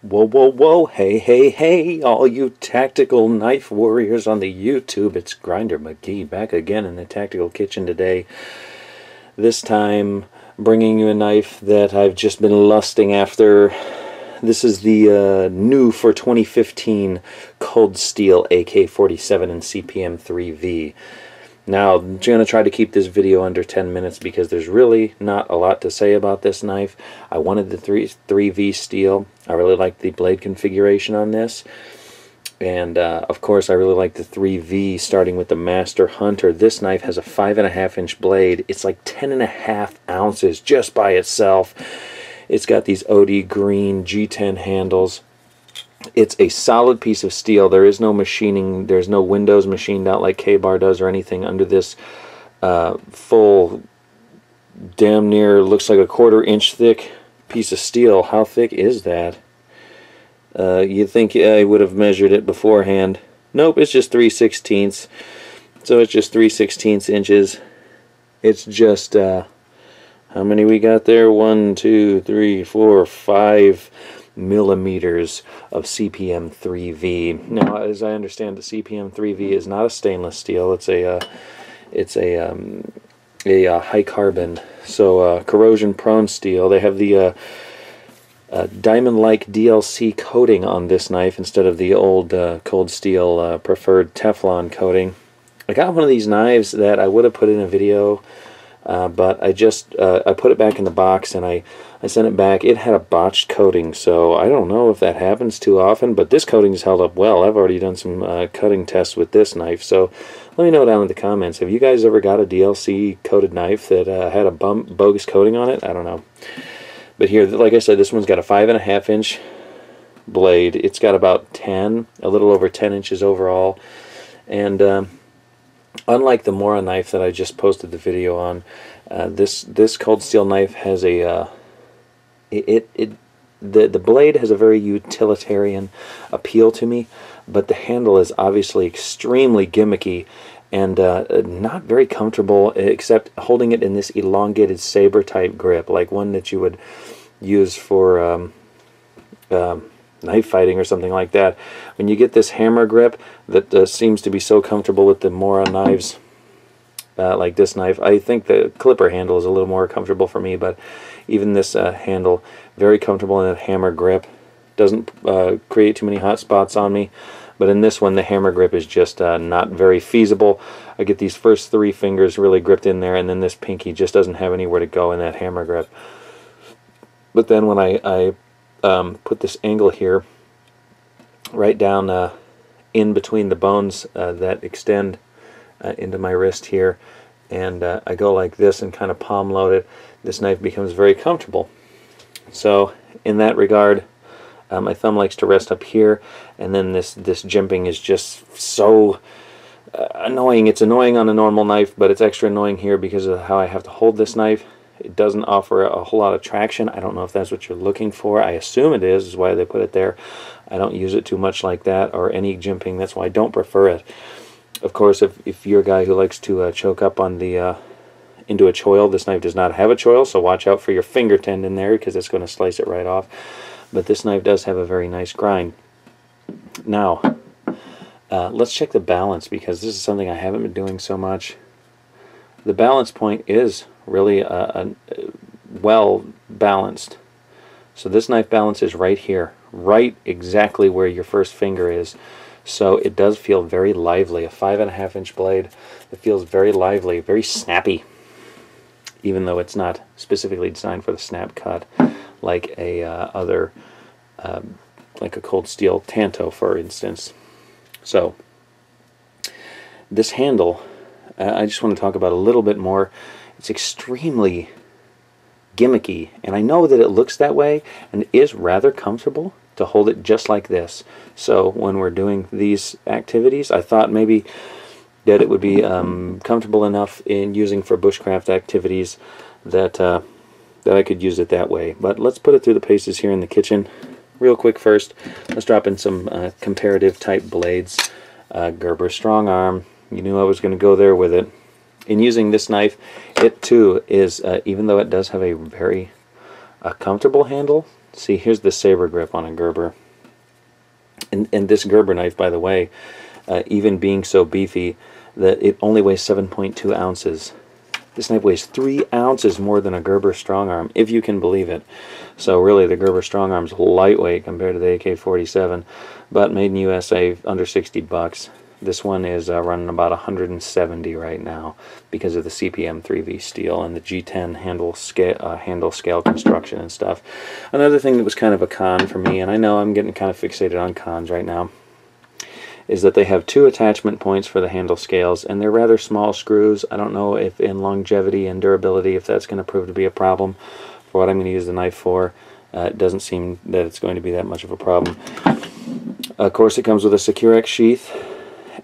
Whoa, whoa, whoa, hey, hey, hey, all you tactical knife warriors on the YouTube. It's Grinder McGee back again in the tactical kitchen today. This time bringing you a knife that I've just been lusting after. This is the new for 2015 Cold Steel AK-47 and CPM 3V. Now, I'm going to try to keep this video under 10 minutes because there's really not a lot to say about this knife. I wanted the 3V steel. I really like the blade configuration on this. And, of course, I really like the 3V starting with the Master Hunter. This knife has a 5.5-inch blade. It's like 10.5 ounces just by itself. It's got these OD Green G10 handles. It's a solid piece of steel. There is no machining. There's no windows machined out like K-Bar does or anything under this full, damn near, looks like a 1/4 inch thick piece of steel. How thick is that? You'd think I would have measured it beforehand. Nope, it's just 3/16. So it's just 3/16 inches. It's just, how many we got there? 1, 2, 3, 4, 5 millimeters of CPM 3V. Now, as I understand, the CPM 3V is not a stainless steel. It's a high carbon, so corrosion prone steel. They have the diamond-like DLC coating on this knife instead of the old Cold Steel preferred Teflon coating. I got one of these knives that I would have put in a video, but I put it back in the box and I sent it back. It had a botched coating, so I don't know if that happens too often, but this coating has held up well. I've already done some cutting tests with this knife, so let me know down in the comments. Have you guys ever got a DLC coated knife that had a bogus coating on it? I don't know. But here, like I said, this one's got a 5.5-inch blade. It's got about 10, a little over 10 inches overall, and unlike the Mora knife that I just posted the video on, this Cold Steel knife has a the blade has a very utilitarian appeal to me, but the handle is obviously extremely gimmicky and not very comfortable, except holding it in this elongated saber type grip, like one that you would use for knife fighting or something like that. When you get this hammer grip that seems to be so comfortable with the Mora knives, like this knife, I think the clipper handle is a little more comfortable for me, but even this handle, very comfortable in that hammer grip. Doesn't create too many hot spots on me, but in this one the hammer grip is just not very feasible. I get these first 3 fingers really gripped in there, and then this pinky just doesn't have anywhere to go in that hammer grip. But then when I put this angle here right down in between the bones that extend into my wrist here, and I go like this and kind of palm load it, this knife becomes very comfortable. So in that regard, my thumb likes to rest up here, and then this jimping is just so annoying. It's annoying on a normal knife, but it's extra annoying here because of how I have to hold this knife. It doesn't offer a whole lot of traction. I don't know if that's what you're looking for. I assume it is why they put it there. I don't use it too much like that, or any jimping. That's why I don't prefer it. Of course, if you're a guy who likes to choke up on the into a choil, this knife does not have a choil, so watch out for your finger tendon there because it's going to slice it right off. But this knife does have a very nice grind. Now, let's check the balance, because this is something I haven't been doing so much. The balance point is really well balanced. So this knife balances right here, right exactly where your first finger is. So it does feel very lively. A 5.5-inch blade that feels very lively, very snappy, even though it's not specifically designed for the snap cut like a like a Cold Steel Tanto, for instance. So this handle, I just want to talk about a little bit more. It's extremely gimmicky, and I know that it looks that way and it is rather comfortable to hold it just like this. So when we're doing these activities, I thought maybe that it would be comfortable enough in using for bushcraft activities that that I could use it that way. But let's put it through the paces here in the kitchen real quick. First, let's drop in some comparative type blades. Gerber Strong Arm, you knew I was going to go there with it. In using this knife, it too is, even though it does have a very comfortable handle, See, here's the saber grip on a Gerber. And this Gerber knife, by the way, even being so beefy, that it only weighs 7.2 ounces. This knife weighs 3 ounces more than a Gerber strong arm, if you can believe it. So really, the Gerber strong arm's lightweight compared to the AK-47, but made in USA, under 60 bucks. This one is running about 170 right now because of the CPM 3V steel and the G10 handle scale construction and stuff. Another thing that was kind of a con for me, and I know I'm getting kind of fixated on cons right now, is that they have 2 attachment points for the handle scales, and they're rather small screws. I don't know if in longevity and durability if that's going to prove to be a problem for what I'm going to use the knife for. It doesn't seem that it's going to be that much of a problem. Of course, it comes with a Securex sheath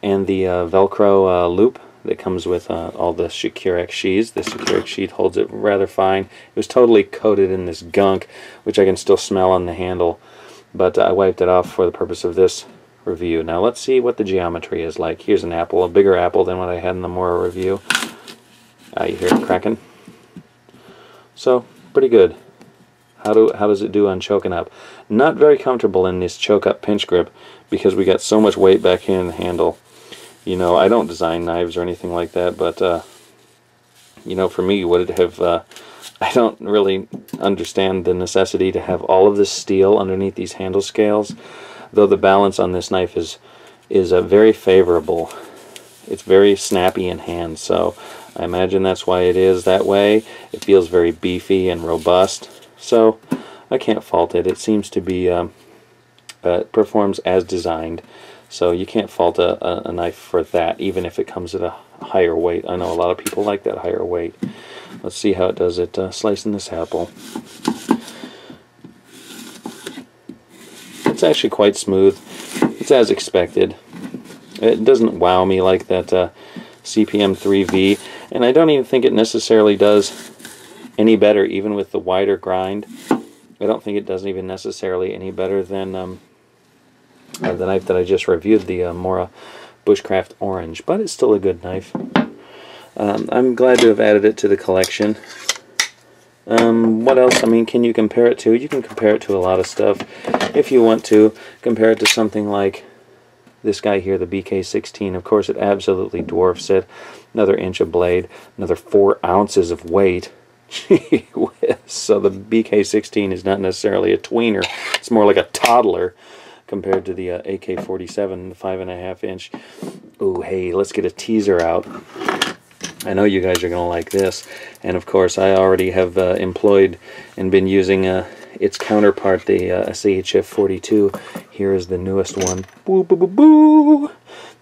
and the Velcro loop that comes with all the Securex sheaths. The Securex sheath holds it rather fine. It was totally coated in this gunk, which I can still smell on the handle, but I wiped it off for the purpose of this review. Now let's see what the geometry is like. Here's an apple, a bigger apple than what I had in the Mora review. You hear it cracking? So, pretty good. How does it do on choking up? Not very comfortable in this choke up pinch grip because we got so much weight back here in the handle. You know, I don't design knives or anything like that, but you know, for me, would it have I don't really understand the necessity to have all of this steel underneath these handle scales, though the balance on this knife is very favorable. It's very snappy in hand, so I imagine that's why it is that way. It feels very beefy and robust, so I can't fault it. It seems to be performs as designed, so you can't fault a knife for that, even if it comes at a higher weight. I know a lot of people like that higher weight. Let's see how it does it slicing this apple. It's actually quite smooth. It's as expected. It doesn't wow me like that CPM 3V, and I don't even think it necessarily does any better even with the wider grind. I don't think it does even necessarily any better than the knife that I just reviewed, the Mora Bushcraft Orange, but it's still a good knife. I'm glad to have added it to the collection. What else? I mean, can you compare it to? You can compare it to a lot of stuff. If you want to, compare it to something like this guy here, the BK-16. Of course, it absolutely dwarfs it. Another inch of blade, another 4 ounces of weight. Gee whiz. So the BK-16 is not necessarily a tweener. It's more like a toddler compared to the AK-47, the 5.5 inch. Ooh, hey, let's get a teaser out. I know you guys are going to like this, and of course I already have employed and been using its counterpart, the SCHF-42. Here is the newest one. Boo, boo, boo, boo.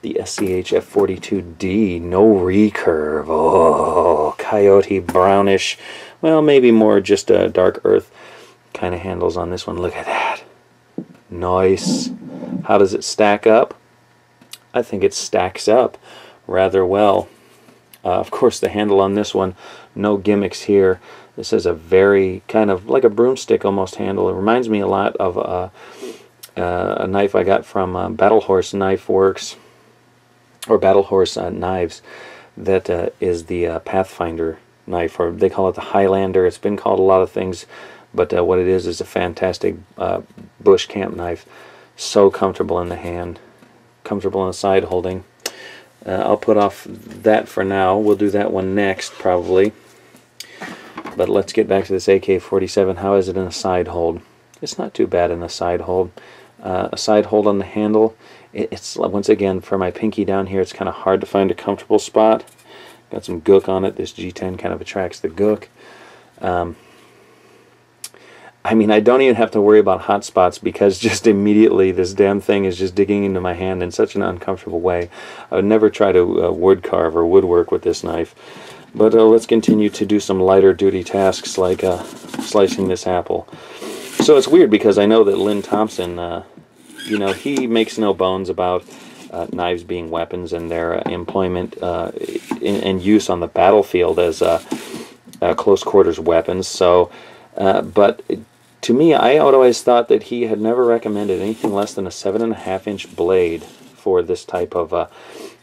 The SCHF-42D, no recurve. Oh, coyote brownish. Well, maybe more just a dark earth kind of handles on this one. Look at that. Nice. How does it stack up? I think it stacks up rather well. Of course, the handle on this one, no gimmicks here. This is a very kind of like a broomstick almost handle. It reminds me a lot of a knife I got from Battle Horse Knife Works, or Battle Horse Knives. That is the Pathfinder knife, or they call it the Highlander. It's been called a lot of things, but what it is a fantastic bush camp knife. So comfortable in the hand, comfortable in the side holding. I'll put off that for now. We'll do that one next, probably. But let's get back to this AK-47. How is it in a side hold? It's not too bad in a side hold. A side hold on the handle, it's once again, for my pinky down here, it's kind of hard to find a comfortable spot. Got some gook on it. This G10 kind of attracts the gook. I mean, I don't even have to worry about hot spots because just immediately this damn thing is just digging into my hand in such an uncomfortable way. I would never try to wood carve or woodwork with this knife. But let's continue to do some lighter duty tasks like slicing this apple. So it's weird because I know that Lynn Thompson, you know, he makes no bones about knives being weapons and their employment and use on the battlefield as close quarters weapons. So, but to me, I always thought that he had never recommended anything less than a 7.5 inch blade for this type of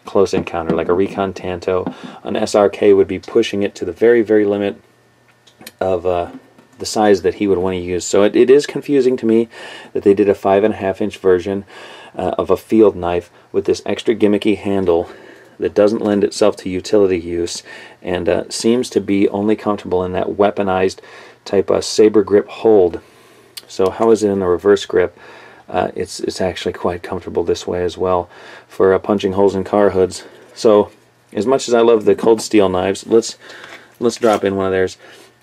close encounter, like a Recon Tanto. An SRK would be pushing it to the very, very limit of the size that he would want to use. So it is confusing to me that they did a 5.5-inch version of a field knife with this extra gimmicky handle that doesn't lend itself to utility use, and seems to be only comfortable in that weaponized type of saber grip hold. So how is it in the reverse grip? It's actually quite comfortable this way as well for punching holes in car hoods. So as much as I love the cold steel knives, let's drop in one of theirs.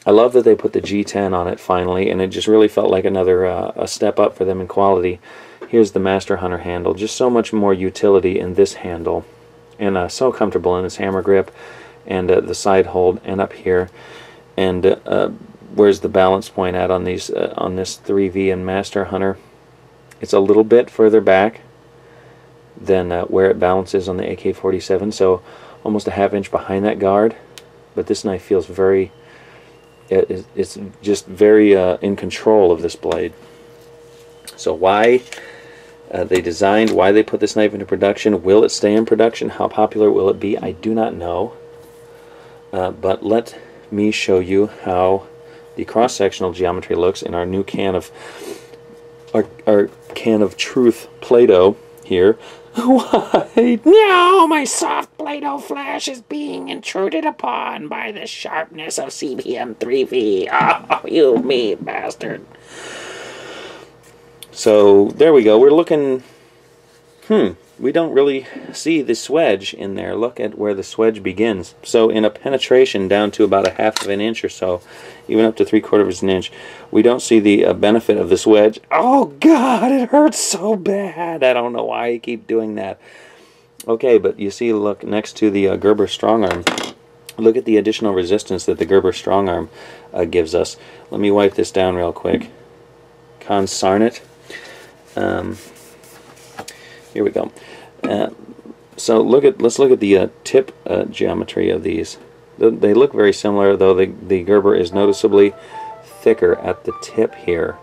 I love that they put the G10 on it finally, and it just really felt like another a step up for them in quality. Here's the Master Hunter handle, just so much more utility in this handle, and so comfortable in this hammer grip, and the side hold, and up here. And where's the balance point at on these on this 3V and Master Hunter? It's a little bit further back than where it balances on the AK-47, so almost a ½ inch behind that guard. But this knife feels very, it's just very in control of this blade. So why they designed, why they put this knife into production, will it stay in production, how popular will it be, I do not know. But let me show you how the cross-sectional geometry looks in our new can of our can of Truth Play-Doh here. Why? No, my soft Play-Doh flesh is being intruded upon by the sharpness of CPM 3V. Oh, you mean bastard. So there we go. We're looking, we don't really see the swedge in there. Look at where the swedge begins. So in a penetration down to about a ½ inch or so, even up to 3/4 inch, we don't see the benefit of this wedge. Oh God, it hurts so bad. I don't know why I keep doing that. Okay, but you see, look, next to the Gerber Strongarm, look at the additional resistance that the Gerber Strongarm gives us. Let me wipe this down real quick. Consarn it. Here we go. So let's look at the tip geometry of these. They look very similar, though the Gerber is noticeably thicker at the tip here.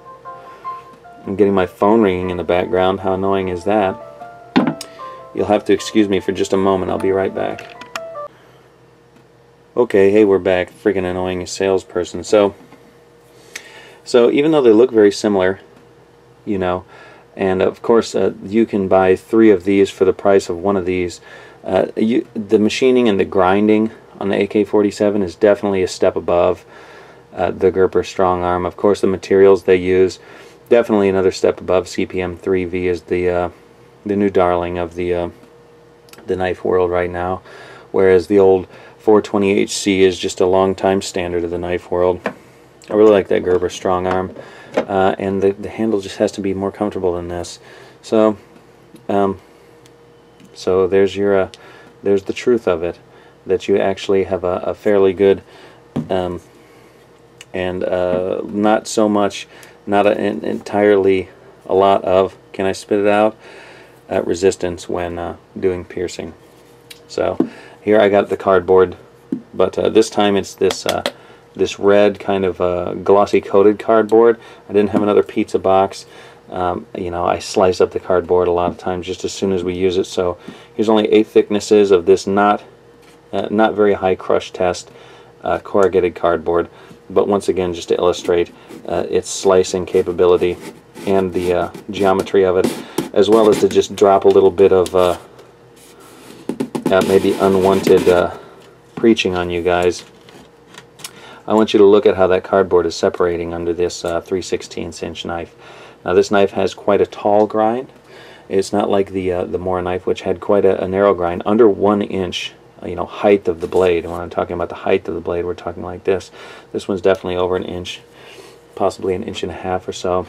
I'm getting my phone ringing in the background. How annoying is that? You'll have to excuse me for just a moment. I'll be right back. Okay, hey, we're back. Freaking annoying salesperson. So even though they look very similar, you know, and of course you can buy 3 of these for the price of 1 of these. The machining and the grinding on the AK-47 is definitely a step above the Gerber Strongarm. Of course, the materials they use, definitely another step above. CPM 3V is the new darling of the knife world right now, whereas the old 420HC is just a long-time standard of the knife world. I really like that Gerber Strongarm, and the handle just has to be more comfortable than this. So, so there's your there's the truth of it, that you actually have a fairly good and not so much, not entirely a lot of, can I spit it out, resistance when doing piercing. So here I got the cardboard, but this time it's this red kind of glossy coated cardboard. I didn't have another pizza box. You know, I slice up the cardboard a lot of times just as soon as we use it. So here's only 8 thicknesses of this not very high crush test corrugated cardboard. But once again, just to illustrate its slicing capability and the geometry of it, as well as to just drop a little bit of maybe unwanted preaching on you guys. I want you to look at how that cardboard is separating under this 3/16 inch knife. Now this knife has quite a tall grind. It's not like the Mora knife, which had quite a narrow grind, under 1 inch, you know, height of the blade. And when I'm talking about the height of the blade, we're talking like this. This one's definitely over 1 inch, possibly 1.5 inches or so.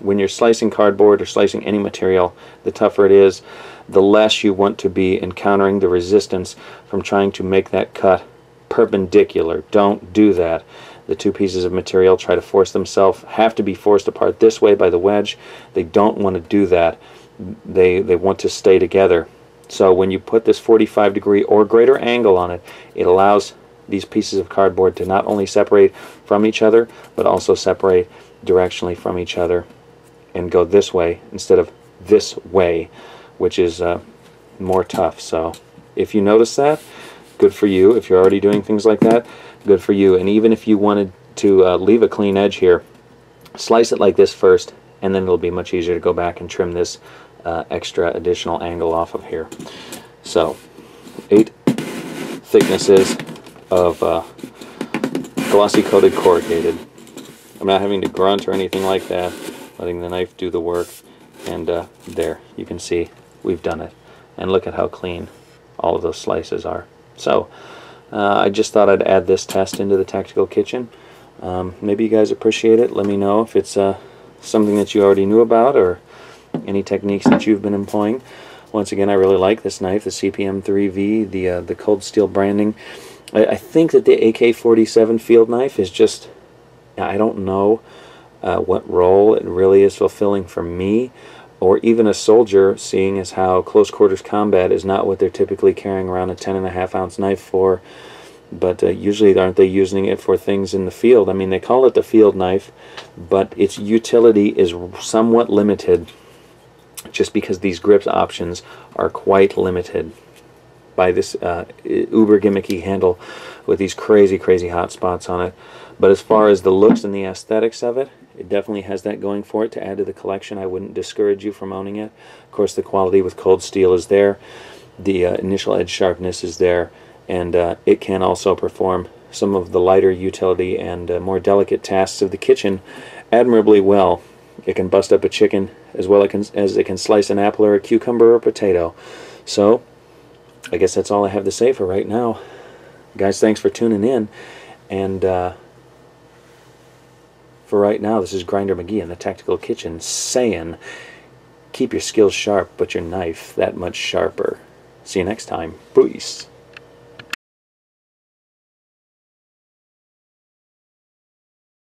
When you're slicing cardboard or slicing any material, the tougher it is, the less you want to be encountering the resistance from trying to make that cut perpendicular. Don't do that. The 2 pieces of material try to force themselves, have to be forced apart this way by the wedge. They don't want to do that. They want to stay together. So when you put this 45-degree or greater angle on it, it allows these pieces of cardboard to not only separate from each other, but also separate directionally from each other and go this way instead of this way, which is more tough. So if you notice that, good for you. If you're already doing things like that, good for you. And even if you want to to leave a clean edge here, slice it like this first, and then it'll be much easier to go back and trim this extra additional angle off of here. So 8 thicknesses of glossy coated corrugated. I'm not having to grunt or anything like that, letting the knife do the work. And there, you can see we've done it. And look at how clean all of those slices are. So I just thought I'd add this test into the Tactical Kitchen. Maybe you guys appreciate it. Let me know if it's something that you already knew about or any techniques that you've been employing. Once again, I really like this knife, the CPM3V, the cold steel branding. I think that the AK-47 field knife is just, I don't know what role it really is fulfilling for me, or even a soldier, seeing as how close quarters combat is not what they're typically carrying around a 10.5 ounce knife for. But usually aren't they using it for things in the field? I mean, they call it the field knife, but its utility is somewhat limited just because these grip options are quite limited by this uber gimmicky handle with these crazy hot spots on it. But as far as the looks and the aesthetics of it, it definitely has that going for it to add to the collection. I wouldn't discourage you from owning it. Of course, the quality with cold steel is there. The initial edge sharpness is there. And it can also perform some of the lighter utility and more delicate tasks of the kitchen admirably well. It can bust up a chicken as well as it can slice an apple or a cucumber or a potato. So, I guess that's all I have to say for right now. Guys, thanks for tuning in. And for right now, this is Grinder McGee in the Tactical Kitchen saying, keep your skills sharp, but your knife that much sharper. See you next time. Peace.